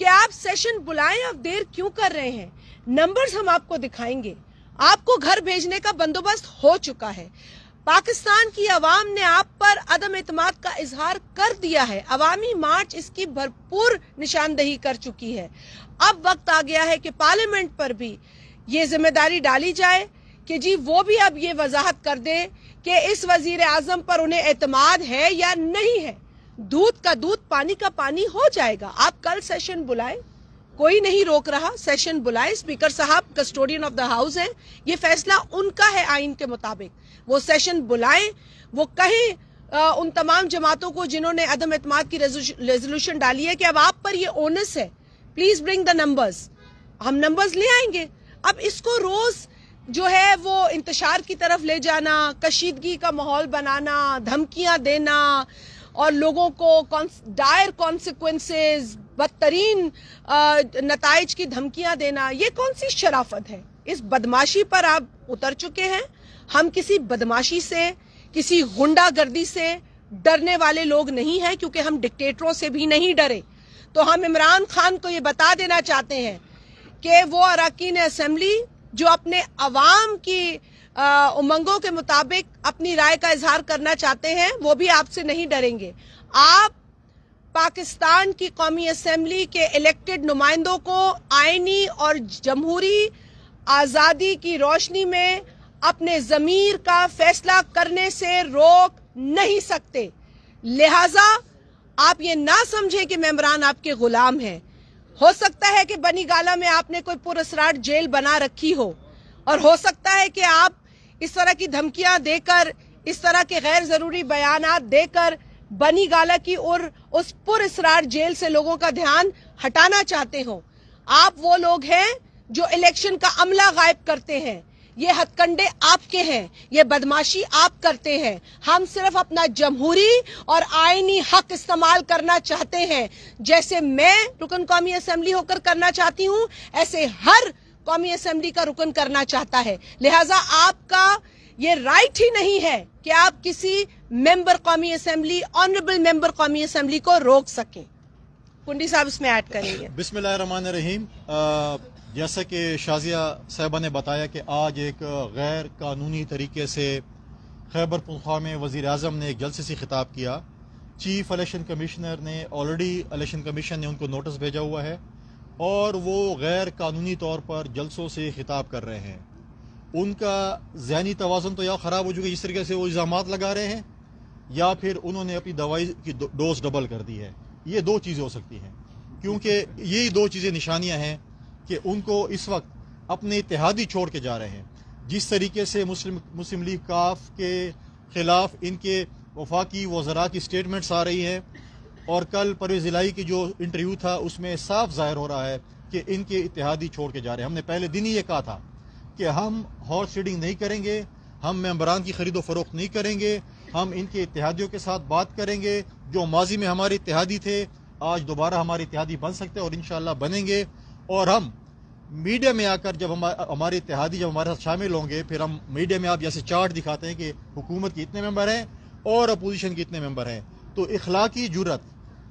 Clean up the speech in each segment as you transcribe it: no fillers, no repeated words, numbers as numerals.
کہ آپ سیشن بلائیں اور دیر کیوں کر رہے ہیں. نمبرز ہم آپ کو دکھائیں گے. آپ کو گھر بھیجنے کا بندوبست ہو چکا ہے. پاکستان کی عوام نے آپ پر عدم اعتماد کا اظہار کر دیا ہے. عوامی مارچ اس کی بھرپور نشاندہی کر چکی ہے. اب وقت آ گیا ہے کہ پارلیمنٹ پر بھی یہ ذمہ داری ڈالی جائے کہ جی وہ بھی اب یہ وضاحت کر دے کہ اس وزیر اعظم پر انہیں اعتماد ہے یا نہیں ہے. دودھ کا دودھ پانی کا پانی ہو جائے گا. آپ کل سیشن بلائیں, کوئی نہیں روک رہا, سیشن بلائیں. اسپیکر صاحب کسٹوڈین آف دا ہاؤس ہیں, یہ فیصلہ ان کا ہے آئین کے مطابق. وہ سیشن بلائیں, وہ کہیں ان تمام جماعتوں کو جنہوں نے عدم اعتماد کی ریزولوشن ڈالی ہے کہ اب آپ پر یہ اونس ہے, پلیز برنگ دا نمبرز. ہم نمبرز لے آئیں گے. اب اس کو روز جو ہے وہ انتشار کی طرف لے جانا, کشیدگی کا ماحول بنانا, دھمکیاں دینا اور لوگوں کو ڈائر کانسیکوینسز, بدترین نتائج کی دھمکیاں دینا, یہ کون سی شرافت ہے؟ اس بدماشی پر آپ اتر چکے ہیں. ہم کسی بدماشی سے, کسی غنڈہ گردی سے ڈرنے والے لوگ نہیں ہیں, کیونکہ ہم ڈکٹیٹروں سے بھی نہیں ڈرے. تو ہم عمران خان کو یہ بتا دینا چاہتے ہیں کہ وہ اراکین اسمبلی جو اپنے عوام کی امنگوں کے مطابق اپنی رائے کا اظہار کرنا چاہتے ہیں, وہ بھی آپ سے نہیں ڈریں گے. آپ پاکستان کی قومی اسمبلی کے الیکٹڈ نمائندوں کو آئینی اور جمہوری آزادی کی روشنی میں اپنے ضمیر کا فیصلہ کرنے سے روک نہیں سکتے. لہٰذا آپ یہ نہ سمجھیں کہ ممبران آپ کے غلام ہیں. ہو سکتا ہے کہ بنی گالہ میں آپ نے کوئی پراسرار جیل بنا رکھی ہو, اور ہو سکتا ہے کہ آپ اس طرح کی دھمکیاں دے کر, اس طرح کے غیر ضروری بیانات دے کر بنی گالہ کی اور اس پراسرار جیل سے لوگوں کا دھیان ہٹانا چاہتے ہو. آپ وہ لوگ ہیں جو الیکشن کا عملہ غائب کرتے ہیں. یہ ہتھ کنڈے آپ کے ہیں, یہ بدماشی آپ کرتے ہیں. ہم صرف اپنا جمہوری اور آئینی حق استعمال کرنا چاہتے ہیں. جیسے میں رکن قومی اسمبلی ہو کر کرنا چاہتی ہوں, ایسے ہر قومی اسمبلی کا رکن کرنا چاہتا ہے. لہٰذا آپ کا یہ رائٹ ہی نہیں ہے کہ آپ کسی ممبر قومی اسمبلی, آنریبل ممبر قومی اسمبلی کو روک سکیں. کنڈی صاحب اس میں ایڈ کریں گے. بسم اللہ الرحمن الرحیم. جیسا کہ شازیہ صاحبہ نے بتایا کہ آج ایک غیر قانونی طریقے سے خیبر پختونخوا میں وزیر اعظم نے ایک جلسے سے خطاب کیا. چیف الیکشن کمشنر نے آلریڈی الیکشن کمیشن نے ان کو نوٹس بھیجا ہوا ہے, اور وہ غیر قانونی طور پر جلسوں سے خطاب کر رہے ہیں. ان کا ذہنی توازن تو یا خراب ہو چکا ہے جس طریقے سے وہ الزامات لگا رہے ہیں, یا پھر انہوں نے اپنی دوائی کی ڈوز ڈبل کر دی ہے. یہ دو چیزیں ہو سکتی ہیں, کیونکہ یہی دو چیزیں نشانیاں ہیں کہ ان کو اس وقت اپنے اتحادی چھوڑ کے جا رہے ہیں. جس طریقے سے مسلم لیگ کاف کے خلاف ان کے وفاقی وزراء کی سٹیٹمنٹس آ رہی ہیں, اور کل پرویز الہی کی جو انٹرویو تھا اس میں صاف ظاہر ہو رہا ہے کہ ان کے اتحادی چھوڑ کے جا رہے ہیں. ہم نے پہلے دن ہی یہ کہا تھا کہ ہم ہارس ریڈنگ نہیں کریں گے, ہم ممبران کی خرید و فروخت نہیں کریں گے, ہم ان کے اتحادیوں کے ساتھ بات کریں گے. جو ماضی میں ہمارے اتحادی تھے آج دوبارہ ہمارے اتحادی بن سکتے ہیں, اور انشاءاللہ بنیں گے. اور ہم میڈیا میں آ کر جب ہمارے اتحادی جب ہمارے ساتھ شامل ہوں گے, پھر ہم میڈیا میں آپ جیسے چارٹ دکھاتے ہیں کہ حکومت کے اتنے ممبر ہیں اور اپوزیشن کے اتنے ممبر ہیں, تو اخلاقی جرت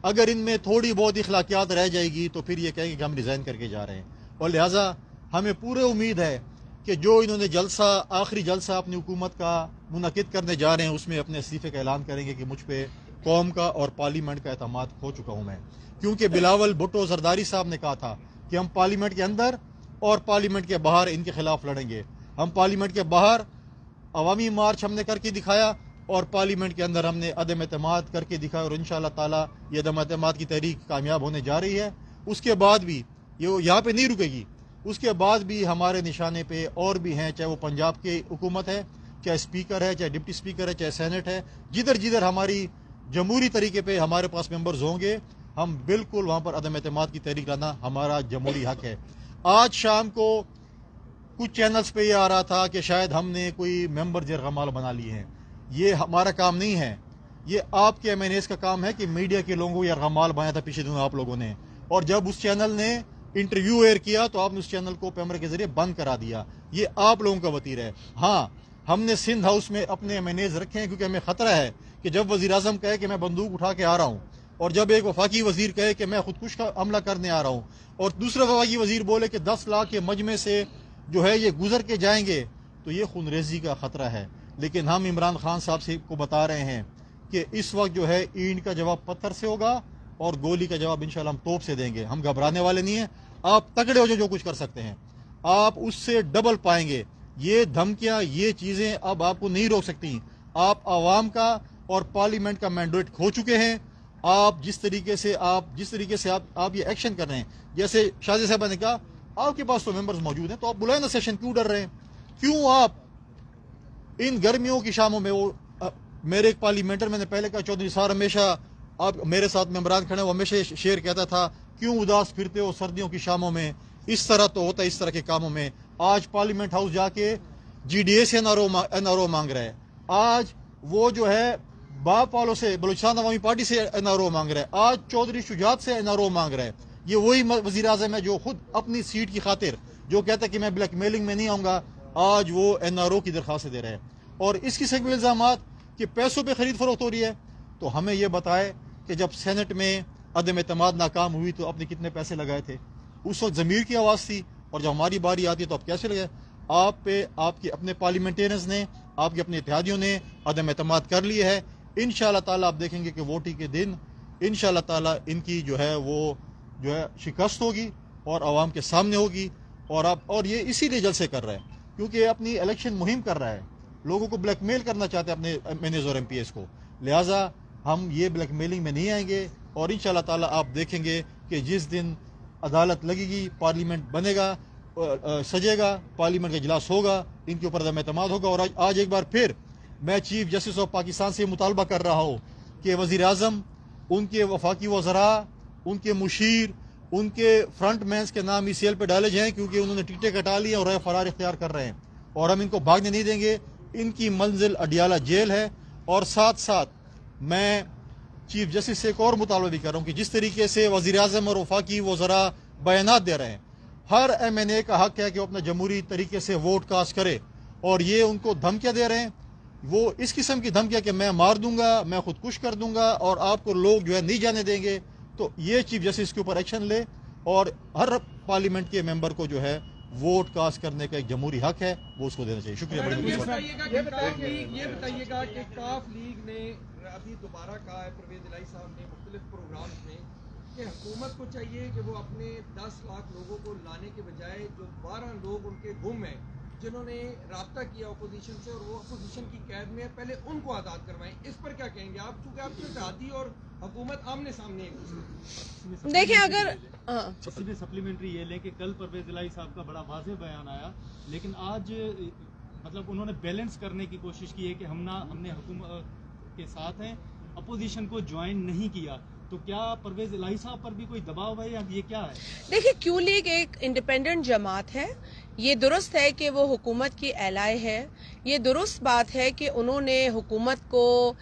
اگر ان میں تھوڑی بہت اخلاقیات رہ جائے گی تو پھر یہ کہیں گے کہ ہم ریزائن کر کے جا رہے ہیں. اور لہٰذا ہمیں پورے امید ہے کہ جو انہوں نے جلسہ, آخری جلسہ اپنی حکومت کا منعقد کرنے جا رہے ہیں, اس میں اپنے استعفے کا اعلان کریں گے کہ مجھ پہ قوم کا اور پارلیمنٹ کا اعتماد کھو چکا ہوں میں. کیونکہ بلاول بھٹو زرداری صاحب نے کہا تھا کہ ہم پارلیمنٹ کے اندر اور پارلیمنٹ کے باہر ان کے خلاف لڑیں گے. ہم پارلیمنٹ کے باہر عوامی مارچ ہم نے کر کے دکھایا, اور پارلیمنٹ کے اندر ہم نے عدم اعتماد کر کے دکھایا, اور انشاءاللہ تعالیٰ یہ عدم اعتماد کی تحریک کامیاب ہونے جا رہی ہے. اس کے بعد بھی یہ یہاں پہ نہیں رکے گی, اس کے بعد بھی ہمارے نشانے پہ اور بھی ہیں, چاہے وہ پنجاب کی حکومت ہے, چاہے اسپیکر ہے, چاہے ڈپٹی اسپیکر ہے, چاہے سینٹ ہے. جدھر جدھر ہماری جمہوری طریقے پہ ہمارے پاس ممبرز ہوں گے, ہم بالکل وہاں پر عدم اعتماد کی تحریک لانا ہمارا جمہوری حق ہے. آج شام کو کچھ چینلز پہ یہ آ رہا تھا کہ شاید ہم نے کوئی ممبر جرغمال بنا لیے ہیں. یہ ہمارا کام نہیں ہے, یہ آپ کے MNAs کا کام ہے کہ میڈیا کے لوگوں کو یرغمال بنایا تھا پچھلے دنوں آپ لوگوں نے, اور جب اس چینل نے انٹرویو ایئر کیا تو آپ نے اس چینل کو پیمر کے ذریعے بند کرا دیا. یہ آپ لوگوں کا وتیرہ ہے. ہاں, ہم نے سندھ ہاؤس میں اپنے MNAs رکھے ہیں کیونکہ ہمیں خطرہ ہے کہ جب وزیر اعظم کہے کہ میں بندوق اٹھا کے آ رہا ہوں اور جب ایک وفاقی وزیر کہے کہ میں خودکش کا عملہ کرنے آ رہا ہوں اور دوسرا وفاقی وزیر بولے کہ 10 لاکھ کے مجمع سے جو ہے یہ گزر کے جائیں گے تو یہ خونریزی کا خطرہ ہے. لیکن ہم عمران خان صاحب سے کو بتا رہے ہیں کہ اس وقت جو ہے اینٹ کا جواب پتھر سے ہوگا اور گولی کا جواب انشاءاللہ ہم توپ سے دیں گے. ہم گھبرانے والے نہیں ہیں. آپ تگڑے ہو جو کچھ کر سکتے ہیں آپ اس سے ڈبل پائیں گے. یہ دھمکیاں یہ چیزیں اب آپ کو نہیں روک سکتی. آپ عوام کا اور پارلیمنٹ کا مینڈیٹ کھو چکے ہیں. آپ جس طریقے سے آپ یہ ایکشن کر رہے ہیں, جیسے شازیہ صاحبہ نے کہا آپ کے پاس تو ممبرز موجود ہیں تو آپ بلائیں نا سیشن, کیوں ڈر رہے ہیں؟ کیوں آپ ان گرمیوں کی شاموں میں میرے ایک پارلیمنٹر میں نے پہلے کہا چودھری صاحب ہمیشہ آپ میرے ساتھ ممبران کھڑے وہ ہمیشہ شعر کہتا تھا کیوں اداس پھرتے ہو سردیوں کی شاموں میں, اس طرح تو ہوتا ہے اس طرح کے کاموں میں. آج پارلیمنٹ ہاؤس جا کے جی ڈی اے سے این آر او مانگ رہا ہے. آج وہ جو ہے باپ والوں سے بلوچستان عوامی پارٹی سے این آر او مانگ رہا ہے. آج چودھری شجاعت سے این آر او مانگ رہا ہے. یہ وہی وزیر اعظم ہے جو خود اپنی سیٹ کی خاطر جو کہتا ہے کہ میں بلیک میلنگ میں نہیں آؤں گا, آج وہ این آر او کی درخواست دے رہے ہیں. اور اس قسم کے الزامات کہ پیسوں پہ خرید فروخت ہو رہی ہے, تو ہمیں یہ بتائے کہ جب سینٹ میں عدم اعتماد ناکام ہوئی تو آپ نے کتنے پیسے لگائے تھے؟ اس وقت ضمیر کی آواز تھی, اور جب ہماری باری آتی ہے تو آپ کیسے لگائے؟ آپ پہ آپ کے اپنے پارلیمنٹیرنز نے, آپ کے اپنے اتحادیوں نے عدم اعتماد کر لی ہے. انشاءاللہ تعالیٰ آپ دیکھیں گے کہ ووٹنگ کے دن انشاءاللہ تعالیٰ ان کی جو ہے وہ جو ہے شکست ہوگی اور عوام کے سامنے ہوگی. اور یہ اسی لیے جلسے کر رہا ہے کیونکہ یہ اپنی الیکشن مہم کر رہا ہے, لوگوں کو بلیک میل کرنا چاہتے ہیں اپنے ایم این ایز اور ایم پی ایس کو. لہٰذا ہم یہ بلیک میلنگ میں نہیں آئیں گے, اور انشاءاللہ تعالیٰ آپ دیکھیں گے کہ جس دن عدالت لگے گی, پارلیمنٹ بنے گا, سجے گا, پارلیمنٹ کا اجلاس ہوگا, ان کے اوپر عدم اعتماد ہوگا. اور آج ایک بار پھر میں چیف جسٹس آف پاکستان سے مطالبہ کر رہا ہوں کہ وزیر اعظم, ان کے وفاقی وزراء, ان کے مشیر, ان کے فرنٹ مینس کے نام ای سی ایل پہ ڈالے جائیں, کیونکہ انہوں نے ٹکٹیں کٹا لی ہیں اور رائے فرار اختیار کر رہے ہیں, اور ہم ان کو بھاگنے نہیں دیں گے. ان کی منزل اڈیالہ جیل ہے. اور ساتھ ساتھ میں چیف جسٹس سے ایک اور مطالبہ بھی کر رہا ہوں کہ جس طریقے سے وزیر اعظم اور وفاقی وزراء بیانات دے رہے ہیں, ہر ایم این اے کا حق ہے کہ وہ اپنا جمہوری طریقے سے ووٹ کاسٹ کرے, اور یہ ان کو دھمکیاں دے رہے ہیں, وہ اس قسم کی دھمکیاں کہ میں مار دوں گا, میں خودکش کر دوں گا اور آپ کو لوگ جو ہے نہیں جانے دیں گے, تو یہ چیف جسٹس کے اوپر ایکشن لے, اور ہر پارلیمنٹ کے ممبر کو جو ہے ووٹ کاسٹ کرنے کا ایک جمہوری حق ہے, وہ اس کو دینا چاہیے. شکریہ. یہ بتائیے گا کہ کاف لیگ نے ابھی دوبارہ کہا ہے, پرویز الہی صاحب نے مختلف پروگرامز میں, کہ حکومت کو چاہیے کہ وہ اپنے 10 لاکھ لوگوں کو لانے کے بجائے جو 12 لوگ ان کے گم ہیں جنہوں نے رابطہ کیا اپوزیشن سے اور وہ اپوزیشن کی قید میں ہے, پہلے ان کو آزاد کروائیں. اس پر کیا کہیں گے آپ, چونکہ آپ کے اتحادی اور حکومت آمنے سامنے ایک دوسرے؟ دیکھیں اگر اسی میں سپلیمنٹری یہ لیں کہ کل پرویز الہی صاحب کا بڑا واضح بیان آیا, لیکن آج مطلب انہوں نے بیلنس کرنے کی کوشش کی ہے کہ ہم نے حکومت کے ساتھ ہیں, اپوزیشن کو جوائن نہیں کیا, تو کیا پرویز الہی صاحب پر بھی کوئی دباؤ ہے یا یہ کیا ہے؟ دیکھیں کیو لیگ ایک انڈیپینڈنٹ جماعت ہے. یہ درست ہے کہ وہ حکومت کی ایلائی ہے, یہ درست بات ہے کہ انہوں نے حکومت کو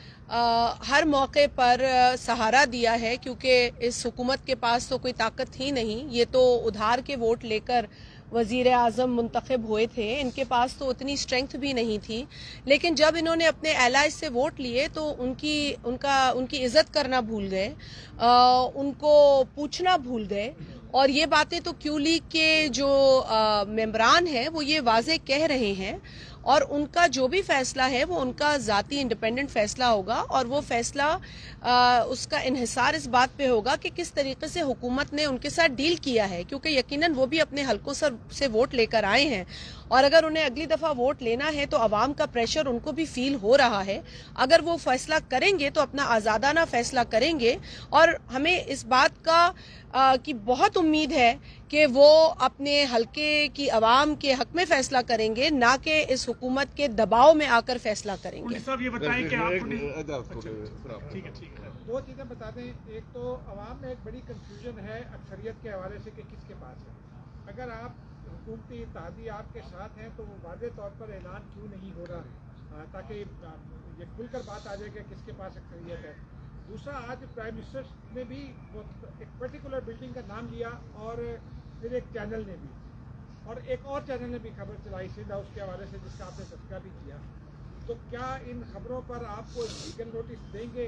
ہر موقع پر سہارا دیا ہے, کیونکہ اس حکومت کے پاس تو کوئی طاقت ہی نہیں, یہ تو ادھار کے ووٹ لے کر وزیر اعظم منتخب ہوئے تھے, ان کے پاس تو اتنی اسٹرینگتھ بھی نہیں تھی. لیکن جب انہوں نے اپنے ایلائز سے ووٹ لیے تو ان کی عزت کرنا بھول گئے, ان کو پوچھنا بھول گئے, اور یہ باتیں تو کیو لیگ کے جو ممبران ہیں وہ یہ واضح کہہ رہے ہیں, اور ان کا جو بھی فیصلہ ہے وہ ان کا ذاتی انڈیپینڈنٹ فیصلہ ہوگا, اور وہ فیصلہ اس کا انحصار اس بات پہ ہوگا کہ کس طریقے سے حکومت نے ان کے ساتھ ڈیل کیا ہے, کیونکہ یقیناً وہ بھی اپنے حلقوں سے ووٹ لے کر آئے ہیں, اور اگر انہیں اگلی دفعہ ووٹ لینا ہے تو عوام کا پریشر ان کو بھی فیل ہو رہا ہے. اگر وہ فیصلہ کریں گے تو اپنا آزادانہ فیصلہ کریں گے, اور ہمیں اس بات کی بہت امید ہے کہ وہ اپنے حلقے کی عوام کے حق میں فیصلہ کریں گے, نہ کہ اس حکومت کے دباؤ میں آ کر فیصلہ کریں گے. صاحب یہ بتائیں کہ آپ دو چیزیں بتا دیں. ایک تو عوام میں ایک بڑی کنفیوژن ہے اکثریت کے حوالے سے کہ کس کے پاس ہے. اگر آپ حکومتی اتحادی آپ کے ساتھ ہیں تو وہ واضح طور پر اعلان کیوں نہیں ہو رہا, تاکہ یہ کھل کر بات آ جائے کہ کس کے پاس اکثریت ہے. دوسرا, آج پرائم منسٹر نے بھی ایک پرٹیکولر بلڈنگ کا نام لیا, اور پھر ایک چینل نے بھی, اور ایک اور چینل نے بھی خبر چلائی سندھ ہاؤس کے حوالے سے, جس کا آپ نے تذکرہ بھی کیا. تو کیا ان خبروں پر آپ کو لیگل نوٹس دیں گے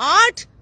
8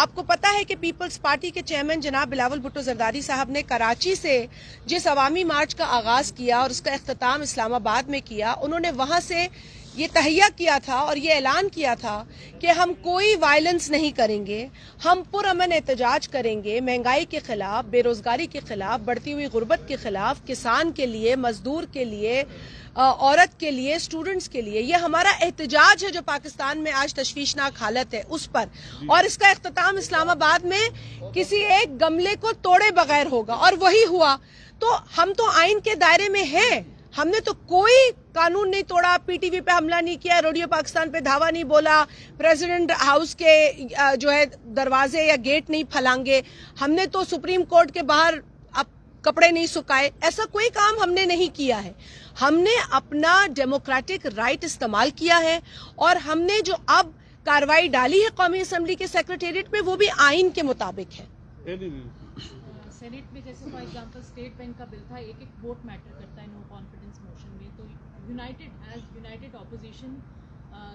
آپ کو پتا ہے کہ پیپلز پارٹی کے چیئرمین جناب بلاول بھٹو زرداری صاحب نے کراچی سے جس عوامی مارچ کا آغاز کیا اور اس کا اختتام اسلام آباد میں کیا، انہوں نے وہاں سے یہ تہیہ کیا تھا اور یہ اعلان کیا تھا کہ ہم کوئی وائلنس نہیں کریں گے، ہم پرامن احتجاج کریں گے مہنگائی کے خلاف، بے روزگاری کے خلاف، بڑھتی ہوئی غربت کے خلاف، کسان کے لیے، مزدور کے لیے، عورت کے لیے، اسٹوڈنٹس کے لیے. یہ ہمارا احتجاج ہے جو پاکستان میں آج تشویشناک حالت ہے اس پر، اور اس کا اختتام اسلام آباد میں کسی ایک گملے کو توڑے بغیر ہوگا، اور وہی ہوا. تو ہم تو آئین کے دائرے میں ہیں، ہم نے تو کوئی قانون نہیں توڑا، پی ٹی وی پہ حملہ نہیں کیا، ریڈیو پاکستان پہ دھاوا نہیں بولا، پریزیڈنٹ ہاؤس کے جو ہے دروازے یا گیٹ نہیں پھلانگے، ہم نے تو سپریم کورٹ کے باہر کپڑے نہیں سکھائے. ایسا کوئی کام ہم نے نہیں کیا ہے. ہم نے اپنا ڈیموکریٹک رائٹ استعمال کیا ہے، اور ہم نے جو اب کارروائی ڈالی ہے قومی اسمبلی کے سیکریٹریٹ میں وہ بھی آئین کے مطابق ہے. سینیٹ میں جیسے فار ایگزامپل اسٹیٹ بینک کا بل تھا، ایک ووٹ میٹر کرتا ہے نو کانفیڈنس موشن میں، تو یونائٹڈ اپوزیشن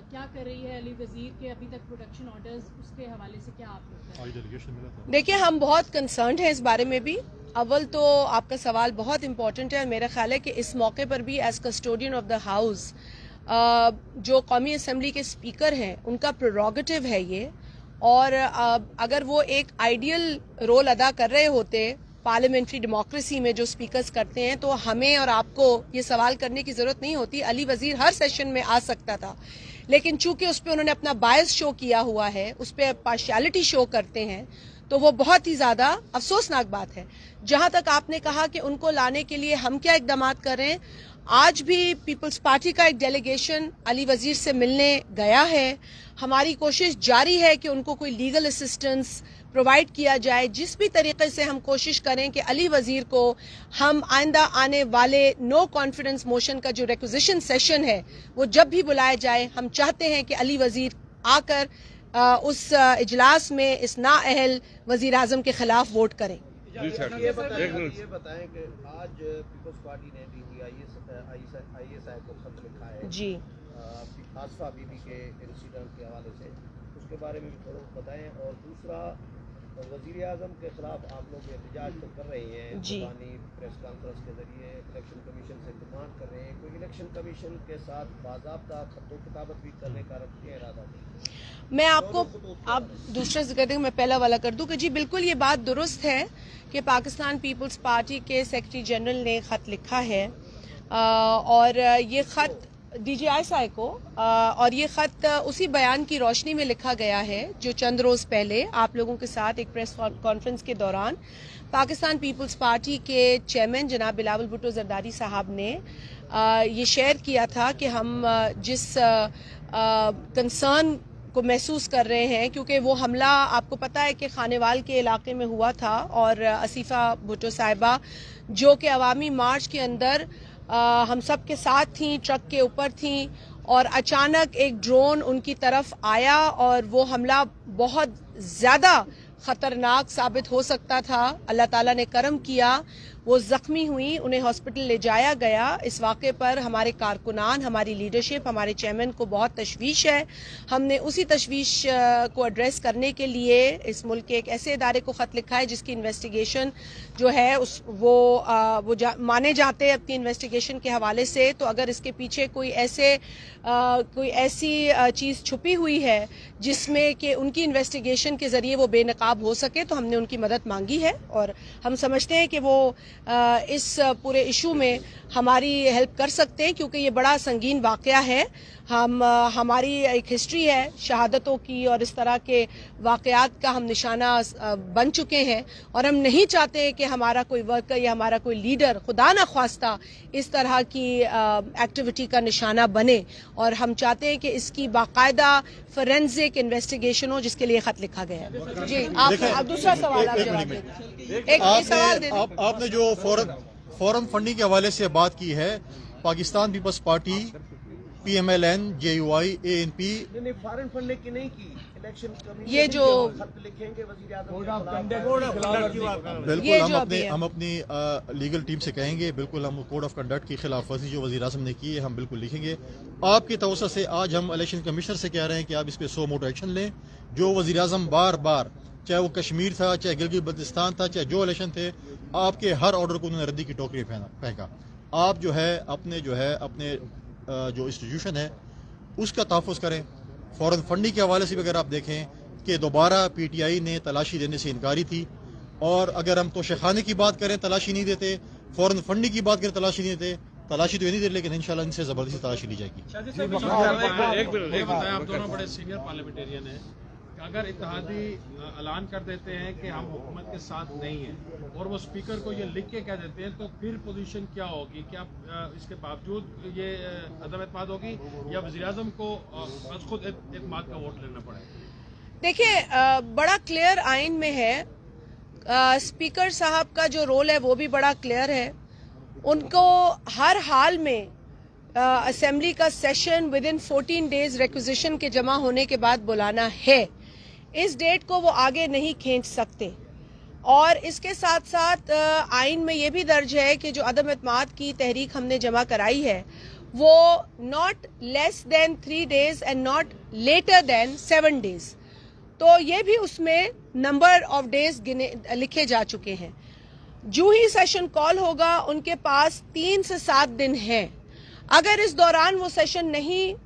کیا کر رہی ہے علی وزیر کے ابھی تک پروٹیکشن آرڈرز، اس کے حوالے سے کیا آپ لوگ؟ دیکھیں ہم بہت کنسرنڈ ہیں اس بارے میں بھی. اول تو آپ کا سوال بہت امپورٹنٹ ہے، اور میرا خیال ہے کہ اس موقع پر بھی as custodian of the house جو قومی اسمبلی کے اسپیکر ہیں ان کا پریروگیٹو ہے یہ، اور اگر وہ ایک آئیڈیل رول ادا کر رہے ہوتے پارلیمنٹری ڈیموکریسی میں جو اسپیکرز کرتے ہیں تو ہمیں اور آپ کو یہ سوال کرنے کی ضرورت نہیں ہوتی. علی وزیر ہر سیشن میں آ سکتا تھا، لیکن چونکہ اس پہ انہوں نے اپنا بائس شو کیا ہوا ہے، اس پہ پارشیلٹی شو کرتے ہیں، تو وہ بہت ہی زیادہ افسوسناک بات ہے. جہاں تک آپ نے کہا کہ ان کو لانے کے لیے ہم کیا اقدامات کر رہے ہیں، آج بھی پیپلز پارٹی کا ایک ڈیلیگیشن علی وزیر سے ملنے گیا ہے. ہماری کوشش جاری ہے کہ ان کو کوئی لیگل اسسٹنس پرووائڈ کیا جائے. جس بھی طریقے سے ہم کوشش کریں کہ علی وزیر کو ہم آئندہ آنے والے نو کانفیڈنس موشن کا جو ریکوزیشن سیشن ہے وہ جب بھی بلایا جائے، ہم چاہتے ہیں کہ علی وزیر آ کر اس اجلاس میں اس نااہل وزیر اعظم کے خلاف ووٹ کریں. یہ بتائیں کہ آج پیپلز پارٹی نے D G I S I کو خط لکھا ہے جی آصفہ بی بی کے انسیڈنٹ کے حوالے سے، اس کے بارے میں بھی تھوڑا بتائیں. اور دوسرا، وزیر اعظم کے خلاف آپ لوگ احتجاج تو کر رہے ہیں، جی پریس کانفرنس کے ذریعے الیکشن کمیشن سے ڈیمانڈ کر رہے ہیں، کوئی الیکشن کمیشن کے ساتھ باضابطہ خط و کتابت بھی کرنے کا رکھتے ہیں ارادہ؟ میں آپ کو آپ دوسرا ذکر دیں، میں پہلا والا کر دوں کہ جی بالکل یہ بات درست ہے کہ پاکستان پیپلز پارٹی کے سیکرٹری جنرل نے خط لکھا ہے، اور یہ خط D G I S I کو، اور یہ خط اسی بیان کی روشنی میں لکھا گیا ہے جو چند روز پہلے آپ لوگوں کے ساتھ ایک پریس کانفرنس کے دوران پاکستان پیپلز پارٹی کے چیئرمین جناب بلاول بھٹو زرداری صاحب نے یہ شیئر کیا تھا کہ ہم جس کنسرن کو محسوس کر رہے ہیں، کیونکہ وہ حملہ آپ کو پتہ ہے کہ خانیوال کے علاقے میں ہوا تھا، اور آصفہ بھٹو صاحبہ جو کہ عوامی مارچ کے اندر ہم سب کے ساتھ تھیں، ٹرک کے اوپر تھیں، اور اچانک ایک ڈرون ان کی طرف آیا اور وہ حملہ بہت زیادہ خطرناک ثابت ہو سکتا تھا. اللہ تعالیٰ نے کرم کیا، وہ زخمی ہوئی، انہیں ہاسپٹل لے جایا گیا. اس واقعے پر ہمارے کارکنان، ہماری لیڈرشپ، ہمارے چیئرمین کو بہت تشویش ہے. ہم نے اسی تشویش کو ایڈریس کرنے کے لیے اس ملک کے ایک ایسے ادارے کو خط لکھا ہے جس کی انویسٹیگیشن جو ہے وہ مانے جاتے اپنی انویسٹیگیشن کے حوالے سے. تو اگر اس کے پیچھے کوئی ایسی چیز چھپی ہوئی ہے جس میں کہ ان کی انویسٹیگیشن کے ذریعے وہ بے نقاب ہو سکے تو ہم نے ان کی مدد مانگی ہے، اور ہم سمجھتے ہیں کہ وہ اس پورے ایشو میں ہماری ہیلپ کر سکتے ہیں، کیونکہ یہ بڑا سنگین واقعہ ہے. ہماری ایک ہسٹری ہے شہادتوں کی اور اس طرح کے واقعات کا ہم نشانہ بن چکے ہیں، اور ہم نہیں چاہتے کہ ہمارا کوئی ورکر یا ہمارا کوئی لیڈر خدا نہ خواستہ اس طرح کی ایکٹیویٹی کا نشانہ بنے. اور ہم چاہتے ہیں کہ اس کی باقاعدہ فورینزک انویسٹیگیشن ہو، جس کے لیے خط لکھا گیا ہے. جی آپ دوسرا سوال آپ جواب دیں. ایک سوال دے دیں. آپ نے جو فورن فنڈنگ کے حوالے سے بات کی ہے، Pakistan Peoples Party, P M L N, J U I, A N P, foreign funding کی نہیں کی، الیکشن کمیشن یہ جو خط لکھیں گے وزیر اعظم بالکل ہم اپنی لیگل ٹیم سے کہیں گے، بالکل ہم کوڈ آف کنڈکٹ کی خلاف ورزی جو وزیر اعظم نے کی ہے ہم بالکل لکھیں گے. آپ کی توسط سے آج ہم الیکشن کمشنر سے کہہ رہے ہیں کہ آپ اس پہ 100 موٹو ایکشن لیں. جو وزیر اعظم بار بار چاہے وہ کشمیر تھا، چاہے گلگت بلتستان تھا، چاہے جو الیکشن تھے، آپ کے ہر آرڈر کو انہوں نے ردی کی ٹوکری پھینکا. آپ جو ہے اپنے جو انسٹیٹیوشن ہے اس کا تحفظ کریں. فورن فنڈنگ کے حوالے سے بھی اگر آپ دیکھیں کہ دوبارہ پی ٹی آئی نے تلاشی دینے سے انکاری تھی، اور اگر ہم توشہ خانے کی بات کریں تلاشی نہیں دیتے، فورن فنڈنگ کی بات کریں تلاشی نہیں دیتے. تلاشی تو یہ نہیں دے، لیکن انشاءاللہ ان سے زبردستی تلاشی لی جائے گی. ایک بتائیں، آپ دونوں بڑے سینئر پارلیمنٹیرین ہیں، کہ اگر اتحادی اعلان کر دیتے ہیں کہ ہم حکومت کے ساتھ نہیں ہیں اور وہ اسپیکر کو یہ لکھ کے کہہ دیتے ہیں، تو پھر پوزیشن کیا ہوگی؟ کیا اس کے باوجود یہ عدم اعتماد ہوگی یا وزیر اعظم کو خود اعتماد کا ووٹ لینا پڑے؟ دیکھیں، بڑا کلیئر آئین میں ہے. اسپیکر صاحب کا جو رول ہے وہ بھی بڑا کلیئر ہے. ان کو ہر حال میں اسمبلی کا session with in 14 days requisition کے جمع ہونے کے بعد بلانا ہے. اس ڈیٹ کو وہ آگے نہیں کھینچ سکتے. اور اس کے ساتھ ساتھ آئین میں یہ بھی درج ہے کہ جو عدم اعتماد کی تحریک ہم نے جمع کرائی ہے وہ not less than 3 days and not later than 7 days. تو یہ بھی اس میں نمبر آف ڈیز لکھے جا چکے ہیں. جو ہی سیشن کال ہوگا ان کے پاس 3 سے 7 دن ہیں. اگر اس دوران وہ سیشن نہیں،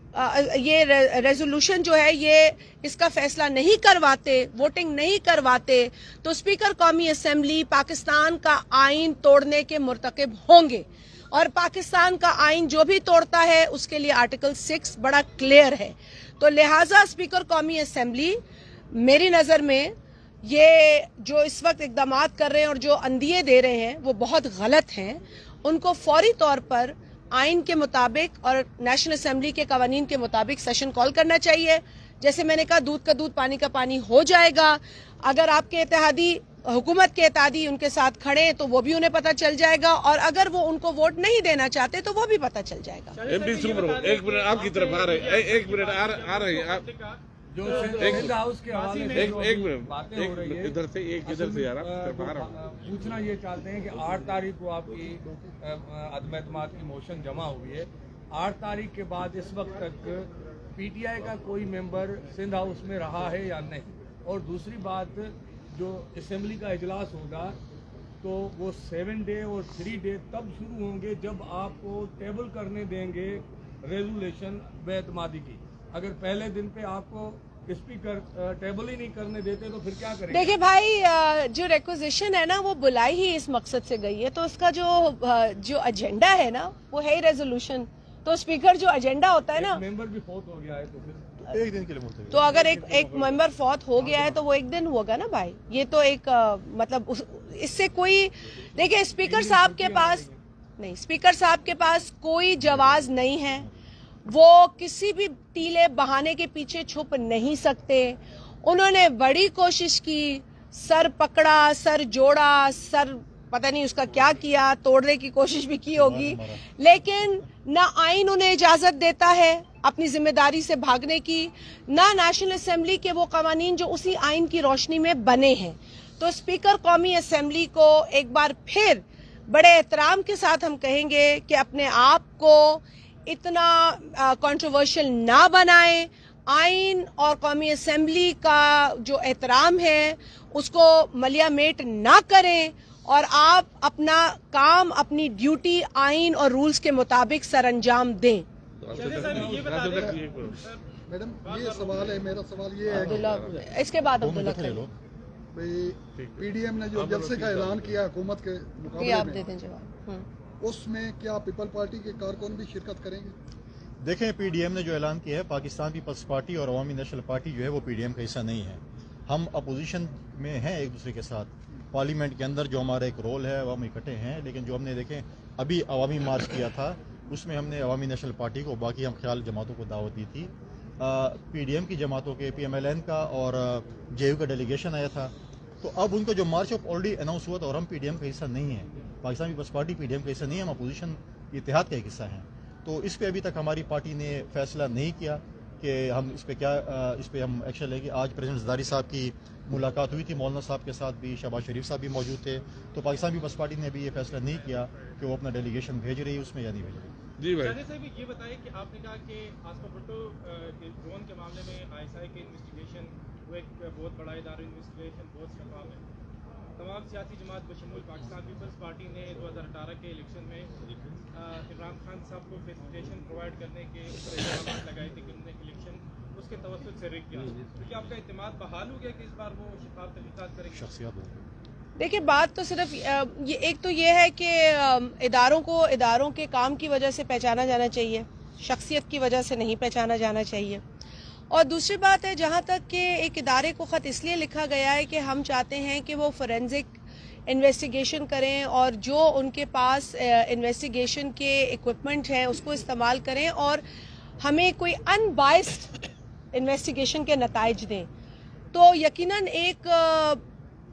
یہ ریزولوشن جو ہے یہ اس کا فیصلہ نہیں کرواتے، ووٹنگ نہیں کرواتے، تو اسپیکر قومی اسمبلی پاکستان کا آئین توڑنے کے مرتکب ہوں گے. اور پاکستان کا آئین جو بھی توڑتا ہے اس کے لیے آرٹیکل 6 بڑا کلیئر ہے. تو لہٰذا اسپیکر قومی اسمبلی میری نظر میں یہ جو اس وقت اقدامات کر رہے ہیں اور جو اندیے دے رہے ہیں وہ بہت غلط ہیں. ان کو فوری طور پر آئین کے مطابق اور نیشنل اسمبلی کے قوانین کے مطابق سیشن کال کرنا چاہیے. جیسے میں نے کہا، دودھ کا دودھ پانی کا پانی ہو جائے گا. اگر آپ کے اتحادی، حکومت کے اتحادی ان کے ساتھ کھڑے ہیں تو وہ بھی انہیں پتہ چل جائے گا، اور اگر وہ ان کو ووٹ نہیں دینا چاہتے تو وہ بھی پتہ چل جائے گا. ایک منٹ آپ کی طرف آ رہے ہیں، ایک منٹ آ رہے ہیں جو سندھ ہاؤس کے حوالے سے باتیں ہو رہی ہے، ادھر سے یار پوچھنا یہ چاہتے ہیں کہ 8 تاریخ کو آپ کی عدم اعتماد کی موشن جمع ہوئی ہے. 8 تاریخ کے بعد اس وقت تک پی ٹی آئی کا کوئی ممبر سندھ ہاؤس میں رہا ہے یا نہیں؟ اور دوسری بات، جو اسمبلی کا اجلاس ہوگا تو وہ 7 ڈے اور 3 ڈے تب شروع ہوں گے جب آپ کو ٹیبل کرنے دیں گے ریزولوشن بے اعتمادی کی. اگر پہلے دن پہ آپ کو اسپیکر ٹیبل ہی نہیں کرنے دیتے تو پھر کیا کریں گے؟ دیکھیں بھائی، جو ریکوزیشن ہے نا وہ بلائی ہی اس مقصد سے گئی ہے، تو اس کا جو ایجنڈا ہے نا وہ ہے ہی ریزولوشن. تو اسپیکر جو ایجنڈا ہوتا ہے نا، ممبر بھی فوت ہو گیا ہے تو پھر ایک دن کے لیے ملتوی. تو اگر ایک ممبر فوت ہو گیا ہے تو وہ ایک دن ہوگا نا بھائی. یہ تو ایک مطلب اس سے کوئی، دیکھیں اسپیکر صاحب کے پاس نہیں، اسپیکر صاحب کے پاس کوئی جواز نہیں ہے. وہ کسی بھی ٹیلے بہانے کے پیچھے چھپ نہیں سکتے. انہوں نے بڑی کوشش کی، سر پکڑا، سر جوڑا، سر پتہ نہیں اس کا کیا کیا، توڑنے کی کوشش بھی کی ہوگی، لیکن نہ آئین انہیں اجازت دیتا ہے اپنی ذمہ داری سے بھاگنے کی، نہ نیشنل اسمبلی کے وہ قوانین جو اسی آئین کی روشنی میں بنے ہیں. تو اسپیکر قومی اسمبلی کو ایک بار پھر بڑے احترام کے ساتھ ہم کہیں گے کہ اپنے آپ کو اتنا کنٹروورشل نہ بنائیں. آئین اور قومی اسمبلی کا جو احترام ہے اس کو ملیا میٹ نہ کریں، اور آپ اپنا کام، اپنی ڈیوٹی آئین اور رولز کے مطابق سر انجام دیں. میڈم یہ سوال ہے، میرا سوال یہ ہے عبداللہ، اس کے بعد عبداللہ پی ڈی ایم نے جو جلسے کا اعلان کیا حکومت کے مقابلے آپ میں، دے دیں جواب. اس میں کیا پیپل پارٹی کے کارکن بھی شرکت کریں گے؟ دیکھیں، پی ڈی ایم نے جو اعلان کیا ہے، پاکستان پیپلز پارٹی اور عوامی نیشنل پارٹی جو ہے وہ پی ڈی ایم کا حصہ نہیں ہے. ہم اپوزیشن میں ہیں ایک دوسرے کے ساتھ. پارلیمنٹ کے اندر جو ہمارا ایک رول ہے وہ ہم اکٹھے ہیں، لیکن جو ہم نے دیکھیں ابھی عوامی مارچ کیا تھا اس میں ہم نے عوامی نیشنل پارٹی کو، باقی ہم خیال جماعتوں کو دعوت دی تھی. پی ڈی ایم کی جماعتوں کے، پی ایم ایل این کا اور جے یو کا ڈیلیگیشن آیا تھا. تو اب ان کا جو مارچ اب آلریڈی اناؤنس ہوا تھا، اور ہم پی ڈی ایم کا حصہ نہیں ہیں. Pakistan Peoples Party P D M کا حصہ نہیں ہے، ہم اپوزیشن اتحاد کا ایک حصہ ہیں. تو اس پہ ابھی تک ہماری پارٹی نے فیصلہ نہیں کیا کہ ہم اس پہ ہم ایکشن لیں گے. آج پریزیڈنٹ زرداری صاحب کی ملاقات ہوئی تھی، مولانا صاحب کے ساتھ بھی، شہباز شریف صاحب بھی موجود تھے. تو پاکستان پیپلز پارٹی نے ابھی یہ فیصلہ نہیں کیا کہ وہ اپنا ڈیلیگیشن بھیج رہی ہے اس میں یا نہیں بھیج رہی. جی بھائی صاحب یہ بتائیں کہ آپ نے کہا کہ آصفہ بھٹو ڈرون کے معاملے میں آئی ایس آئی کی انویسٹیگیشن وہ ایک بہت بڑا ادارہ، انویسٹیگیشن بہت شفاف ہے. تمام سیاسی جماعت بشمول پاکستان پیپلز پارٹی نے 2018 کے الیکشن میں عمران خان صاحب کو فیسیلیٹیشن پرووائڈ کرنے کے الزامات لگائے تھے کہ انہوں نے الیکشن اس کے توسط سے ریگ کیا. کیا آپ کا اعتماد بحال ہو گیا کہ اس بار وہ شفاف تحقیقات کریں گے؟ دیکھیں بات تو صرف ایک تو یہ ہے کہ اداروں کے کام کی وجہ سے پہچانا جانا چاہیے، شخصیت کی وجہ سے نہیں پہچانا جانا چاہیے. اور دوسری بات ہے جہاں تک کہ ایک ادارے کو خط اس لیے لکھا گیا ہے کہ ہم چاہتے ہیں کہ وہ فورینزک انویسٹیگیشن کریں اور جو ان کے پاس انویسٹیگیشن کے ایکوپمنٹ ہیں اس کو استعمال کریں اور ہمیں کوئی ان بائسڈ انویسٹیگیشن کے نتائج دیں. تو یقیناً ایک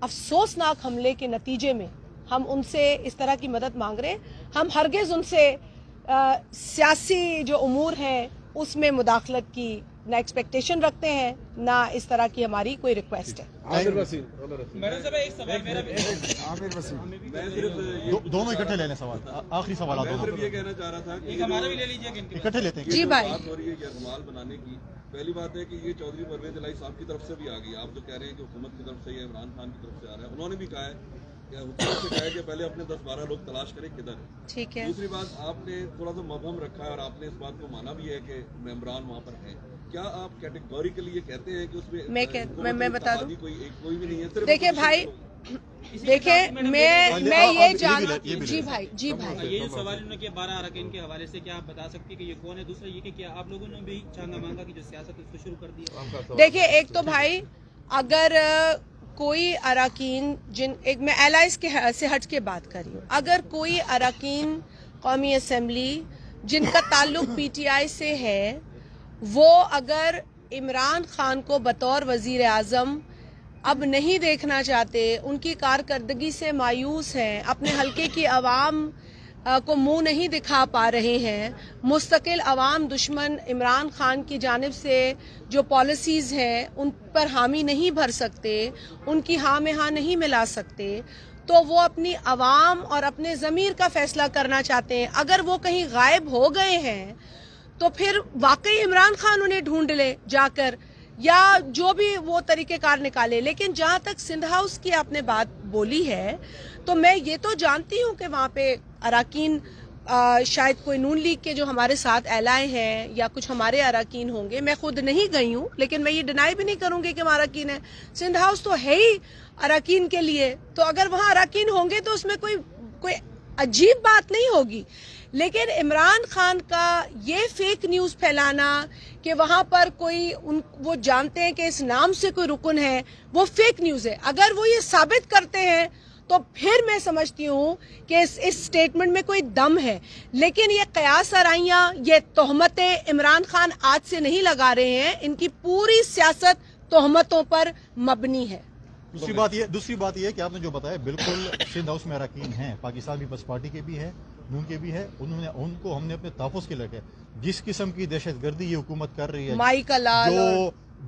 افسوسناک حملے کے نتیجے میں ہم ان سے اس طرح کی مدد مانگ رہے ہیں. ہم ہرگز ان سے سیاسی جو امور ہیں اس میں مداخلت کی نہ ایکسپیکٹیشن رکھتے ہیں نہ اس طرح کی ہماری کوئی ریکویسٹ ہے. دونوں اکٹھے لے لیں سوال، آخری سوال یہ کہنا چاہ رہا تھا کہ ہمارا بھی لے لیجیے اکٹھے لیتے ہیں. جی بھائی، رومال بنانے کی پہلی بات ہے کہ یہ چودھری پرویز الہی صاحب کی طرف سے بھی آ گئی. آپ جو کہہ رہے ہیں کہ حکومت کی طرف سے یا عمران خان کی طرف سے آ رہا ہے، انہوں نے بھی کہا ہے کہ حکومت سے کہا ہے کہ پہلے اپنے 10-12 لوگ تلاش کریں کدھر ہے. ٹھیک ہے. دوسری بات آپ نے تھوڑا سا مبہم رکھا ہے اور آپ نے اس بات کو مانا بھی ہے کہ ممبران وہاں پر ہیں. کیا آپ کیٹیگوریکلی یہ کہتے ہیں کہ اس میں بتا دوں کوئی بھی نہیں ہے؟ دیکھیں بھائی، دیکھیں میں یہ جانتا جی بھائی یہ جو سوال انہوں نے کیا 12 اراکین کے حوالے سے، کیا آپ بتا سکتے کہ یہ کون ہے؟ دوسرا یہ کہ کیا آپ لوگوں نے بھی چاندہ مانگا کہ جو سیاست اس کو شروع کر دیا؟ دیکھیں ایک تو بھائی اگر کوئی اراکین میں ایلائز سے ہٹ کے بات کر رہی ہوں، اگر کوئی اراکین قومی اسمبلی جن کا تعلق پی ٹی آئی سے ہے وہ اگر عمران خان کو بطور وزیر اعظم اب نہیں دیکھنا چاہتے، ان کی کارکردگی سے مایوس ہیں، اپنے حلقے کی عوام کو منہ نہیں دکھا پا رہے ہیں، مستقل عوام دشمن عمران خان کی جانب سے جو پالیسیز ہیں ان پر حامی نہیں بھر سکتے، ان کی ہاں میں ہاں نہیں ملا سکتے، تو وہ اپنی عوام اور اپنے ضمیر کا فیصلہ کرنا چاہتے ہیں. اگر وہ کہیں غائب ہو گئے ہیں تو پھر واقعی عمران خان انہیں ڈھونڈ لے جا کر یا جو بھی وہ طریقہ کار نکالے. لیکن جہاں تک سندھ ہاؤس کی آپ نے بات بولی ہے تو میں یہ تو جانتی ہوں کہ وہاں پہ اراکین شاید کوئی نون لیگ کے جو ہمارے ساتھ اہلائے ہیں یا کچھ ہمارے اراکین ہوں گے. میں خود نہیں گئی ہوں لیکن میں یہ ڈینائی بھی نہیں کروں گی کہ ہمارا اراکین ہے. سندھ ہاؤس تو ہے ہی اراکین کے لیے، تو اگر وہاں اراکین ہوں گے تو اس میں کوئی عجیب بات نہیں ہوگی. لیکن عمران خان کا یہ فیک نیوز پھیلانا کہ وہاں پر وہ جانتے ہیں کہ اس نام سے کوئی رکن ہے، وہ فیک نیوز ہے. اگر وہ یہ ثابت کرتے ہیں تو پھر میں سمجھتی ہوں کہ اس سٹیٹمنٹ میں کوئی دم ہے. لیکن یہ قیاس آرائیاں، یہ تہمتیں عمران خان آج سے نہیں لگا رہے ہیں، ان کی پوری سیاست تہمتوں پر مبنی ہے. دوسری بات یہ ہے کہ آپ نے جو بتایا بالکل سندھ ہاؤس میں اراکین ہیں، پاکستان پیپلز پارٹی کے بھی ہیں، نون کے بھی ہے. ان کو ہم نے اپنے تحفظ کے لگے جس قسم کی دہشت گردی یہ حکومت کر رہی ہے،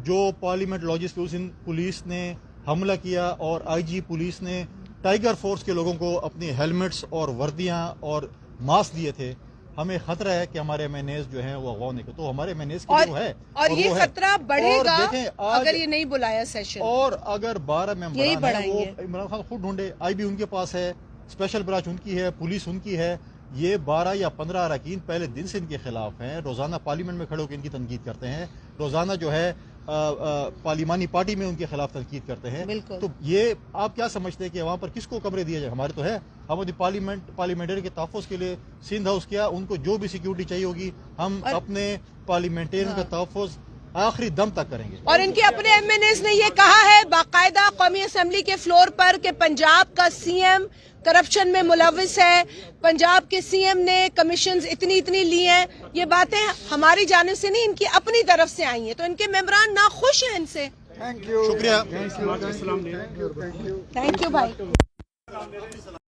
جو پارلیمنٹ لاجز پہ پولیس نے حملہ کیا اور آئی جی پولیس نے ٹائیگر فورس کے لوگوں کو اپنی ہیلمٹس اور وردیاں اور ماسک دیے تھے. ہمیں خطرہ ہے کہ ہمارے مینیز جو ہیں وہ اغوا نہیں کرتے. تو ہمارے مینیز کی جو ہے اور یہ خطرہ بڑھے گا اگر یہ نہیں بلایا سیشن، اور اگر 12 ممبران ہیں وہ عمران خان خود ڈھونڈے. آئی بی ان کے پاس ہے، اسپیشل برانچ ان کی ہے، پولیس ان کی ہے. یہ 12 یا 15 اراکین پہلے دن سے ان کے خلاف ہیں، روزانہ پارلیمنٹ میں کھڑے ہو کے ان کی تنقید کرتے ہیں، روزانہ جو ہے پارلیمانی پارٹی میں ان کے خلاف تنقید کرتے ہیں. تو یہ آپ کیا سمجھتے ہیں کہ وہاں پر کس کو کمرے دیے جائے؟ ہمارے تو ہے، ہم پارلیمنٹری کے تحفظ کے لیے سندھ ہاؤس کیا ان کو جو بھی سیکیورٹی چاہیے ہوگی ہم اپنے پارلیمنٹرین کا تحفظ آخری دم تک کریں گے. اور ان کے اپنے ایم این ایز نے یہ کہا ہے باقاعدہ قومی اسمبلی کے فلور پر کہ پنجاب کا سی ایم کرپشن میں ملوث ہے، پنجاب کے سی ایم نے کمیشنز اتنی لی ہیں. یہ باتیں ہماری جانب سے نہیں، ان کی اپنی طرف سے آئی ہیں، تو ان کے ممبران ناخوش ہیں ان سے. شکریہ. تھینک یو بھائی.